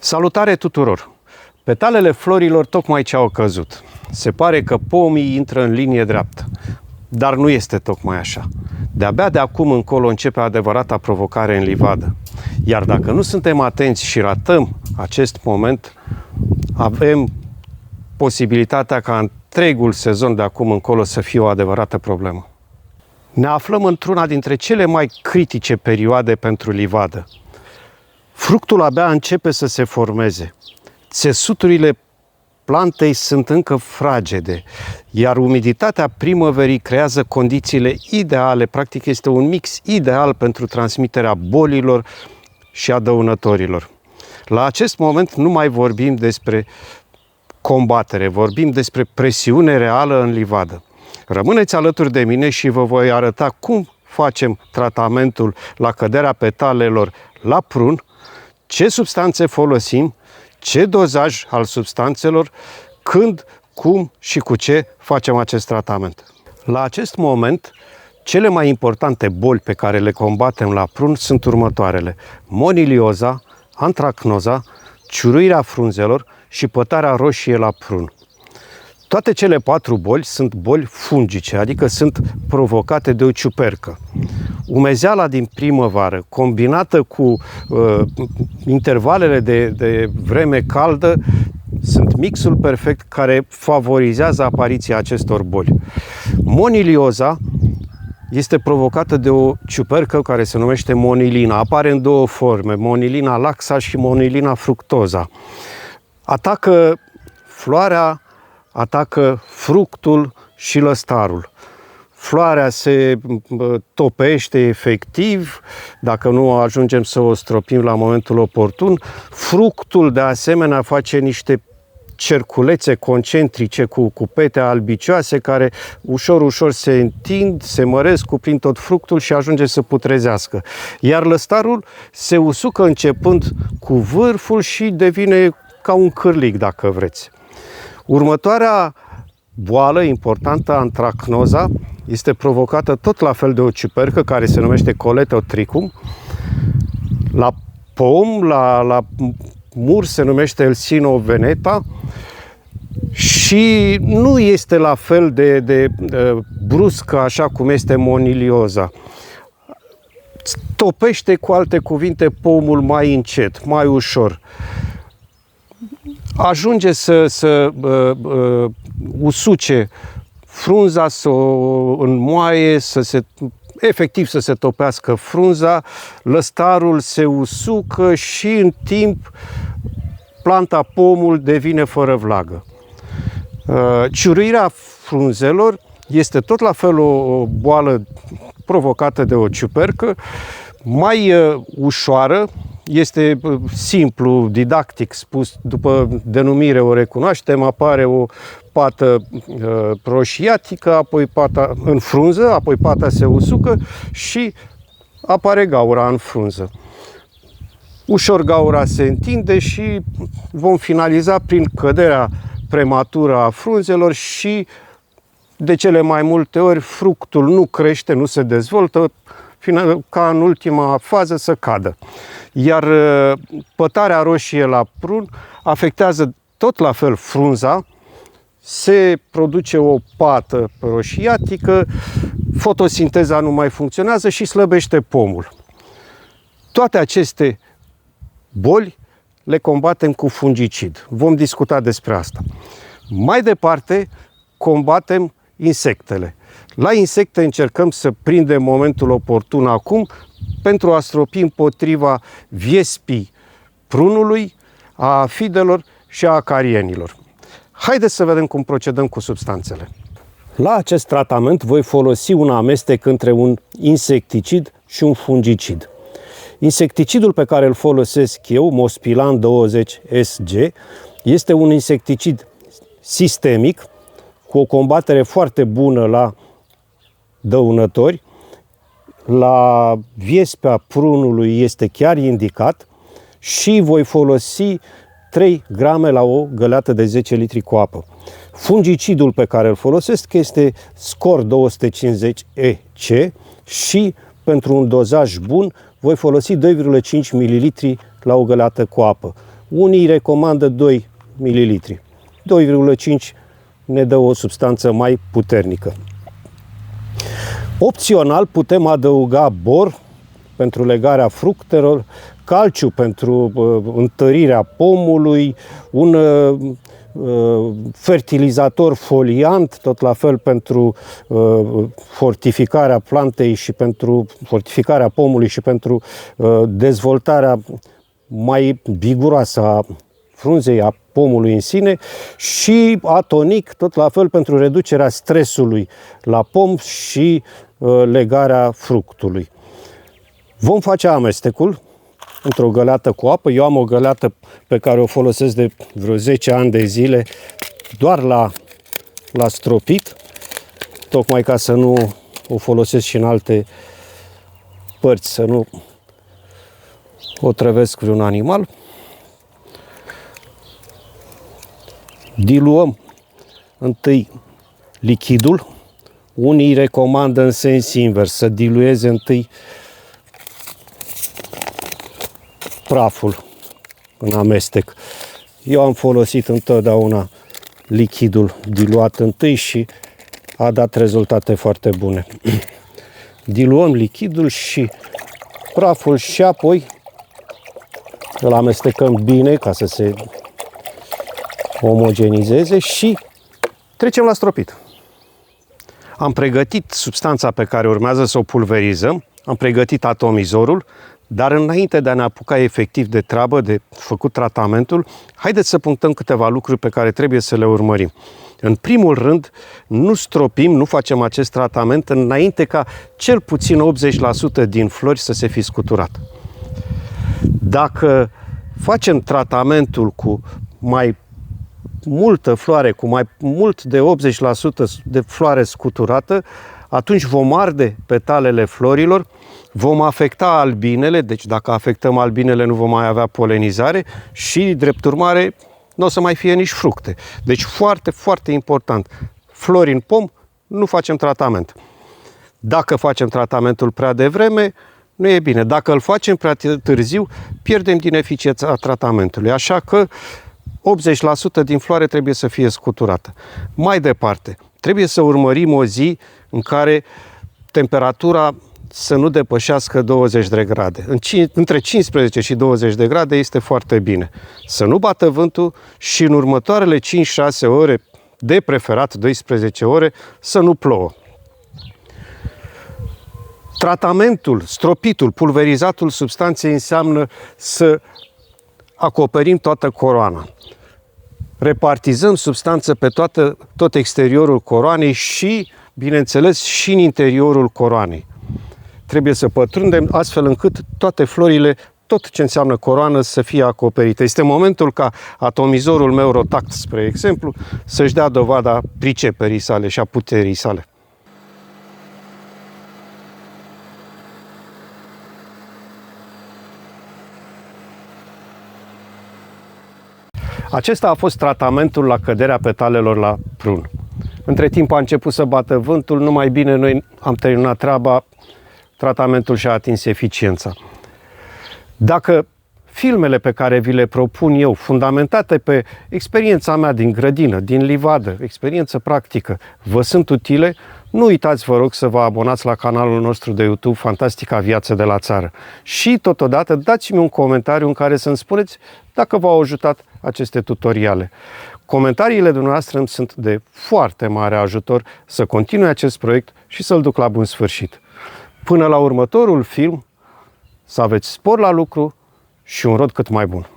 Salutare tuturor! Petalele florilor tocmai ce au căzut. Se pare că pomii intră în linie dreaptă, dar nu este tocmai așa. De-abia de acum încolo începe adevărata provocare în livadă. Iar dacă nu suntem atenți și ratăm acest moment, avem posibilitatea ca întregul sezon de acum încolo să fie o adevărată problemă. Ne aflăm într-una dintre cele mai critice perioade pentru livadă. Fructul abia începe să se formeze. Țesuturile plantei sunt încă fragede, iar umiditatea primăverii creează condițiile ideale, practic este un mix ideal pentru transmiterea bolilor și a dăunătorilor. La acest moment nu mai vorbim despre combatere, vorbim despre presiune reală în livadă. Rămâneți alături de mine și vă voi arăta cum facem tratamentul la căderea petalelor la prun, ce substanțe folosim, ce dozaj al substanțelor, când, cum și cu ce facem acest tratament. La acest moment, cele mai importante boli pe care le combatem la prun sunt următoarele: monilioza, antracnoza, ciuruirea frunzelor și pătarea roșie la prun. Toate cele 4 boli sunt boli fungice, adică sunt provocate de o ciupercă. Umezeala din primăvară, combinată cu intervalele de vreme caldă, sunt mixul perfect care favorizează apariția acestor boli. Monilioza este provocată de o ciupercă care se numește monilina. Apare în 2 forme, monilina laxa și monilina fructoza. Atacă floarea, atacă fructul și lăstarul. Floarea se topește efectiv, dacă nu ajungem să o stropim la momentul oportun. Fructul, de asemenea, face niște cerculețe concentrice cu pete albicioase care ușor se întind, se măresc, cuprind tot fructul și ajunge să putrezească. Iar lăstarul se usucă începând cu vârful și devine ca un cârlig, dacă vreți. Următoarea boală importantă, antracnoza, este provocată tot la fel de o ciupercă care se numește Coletotrichum. La pom, la mur se numește Elsino veneta și nu este la fel de bruscă așa cum este monilioza. Topește, cu alte cuvinte, pomul mai încet, mai ușor. Ajunge să usuce frunza, să o înmoaie, efectiv să se topească frunza, lăstarul se usucă și în timp planta, pomul, devine fără vlagă. Ciuruirea frunzelor este tot la fel o boală provocată de o ciupercă, mai ușoară. Este simplu, didactic spus, după denumire o recunoaștem, apare o pată roșiatică, apoi pata în frunză, apoi pata se usucă și apare gaura în frunză. Ușor gaura se întinde și vom finaliza prin căderea prematură a frunzelor și de cele mai multe ori fructul nu crește, nu se dezvoltă, ca în ultima fază să cadă. Iar pătarea roșie la prun afectează tot la fel frunza, se produce o pată roșiatică, fotosinteza nu mai funcționează și slăbește pomul. Toate aceste boli le combatem cu fungicid. Vom discuta despre asta. Mai departe, combatem insectele. La insecte încercăm să prindem momentul oportun acum pentru a stropi împotriva viespii prunului, a afidelor și a acarienilor. Haideți să vedem cum procedăm cu substanțele. La acest tratament voi folosi un amestec între un insecticid și un fungicid. Insecticidul pe care îl folosesc eu, Mospilan 20 SG, este un insecticid sistemic cu o combatere foarte bună la dăunători. La viespea prunului este chiar indicat și voi folosi 3 grame la o găleată de 10 litri cu apă. Fungicidul pe care îl folosesc este Scor 250 EC și pentru un dozaj bun voi folosi 2,5 ml la o găleată cu apă. Unii recomandă 2 ml. 2,5 ne dă o substanță mai puternică. Opțional putem adăuga bor pentru legarea fructelor, calciu pentru întărirea pomului, un fertilizator foliant, tot la fel pentru fortificarea plantei și pentru fortificarea pomului și pentru dezvoltarea mai viguroasă a frunzei, a pomului în sine, și atonic, tot la fel pentru reducerea stresului la pom și legarea fructului. Vom face amestecul într-o găleată cu apă. Eu am o găleată pe care o folosesc de vreo 10 ani de zile, doar la stropit, tocmai ca să nu o folosesc și în alte părți, să nu o trăvesc vreun animal. Diluăm întâi lichidul. Unii recomandă în sens invers, să dilueze întâi praful în amestec. Eu am folosit întotdeauna lichidul diluat întâi și a dat rezultate foarte bune. Diluăm lichidul și praful și apoi îl amestecăm bine ca să se omogenizeze și trecem la stropit. Am pregătit substanța pe care urmează să o pulverizăm, am pregătit atomizorul, dar înainte de a ne apuca efectiv de treabă, de făcut tratamentul, haideți să punctăm câteva lucruri pe care trebuie să le urmărim. În primul rând, nu stropim, nu facem acest tratament înainte ca cel puțin 80% din flori să se fi scuturat. Dacă facem tratamentul cu mai multă floare, cu mai mult de 80% de floare scuturată, atunci vom arde petalele florilor, vom afecta albinele, deci dacă afectăm albinele nu vom mai avea polenizare și, drept urmare, nu o să mai fie nici fructe. Deci foarte, foarte important, flori în pom, nu facem tratament. Dacă facem tratamentul prea devreme, nu e bine. Dacă îl facem prea târziu, pierdem din eficiența tratamentului. Așa că 80% din floare trebuie să fie scuturată. Mai departe, trebuie să urmărim o zi în care temperatura să nu depășească 20 de grade. Între 15 și 20 de grade este foarte bine. Să nu bată vântul și în următoarele 5-6 ore, de preferat 12 ore, să nu plouă. Tratamentul, stropitul, pulverizatul substanței înseamnă să acoperim toată coroana. Repartizăm substanță pe tot exteriorul coroanei și, bineînțeles, și în interiorul coroanei. Trebuie să pătrundem astfel încât toate florile, tot ce înseamnă coroană, să fie acoperite. Este momentul ca atomizorul meu Rotact, spre exemplu, să-și dea dovada priceperii sale și a puterii sale. Acesta a fost tratamentul la căderea petalelor la prun. Între timp a început să bată vântul, numai bine noi am terminat treaba, tratamentul și-a atins eficiența. Dacă filmele pe care vi le propun eu, fundamentate pe experiența mea din grădină, din livadă, experiență practică, vă sunt utile, nu uitați, vă rog, să vă abonați la canalul nostru de YouTube Fantastica Viață de la Țară. Și totodată dați-mi un comentariu în care să-mi spuneți dacă v-au ajutat aceste tutoriale. Comentariile dumneavoastră îmi sunt de foarte mare ajutor să continui acest proiect și să-l duc la bun sfârșit. Până la următorul film, să aveți spor la lucru și un rod cât mai bun.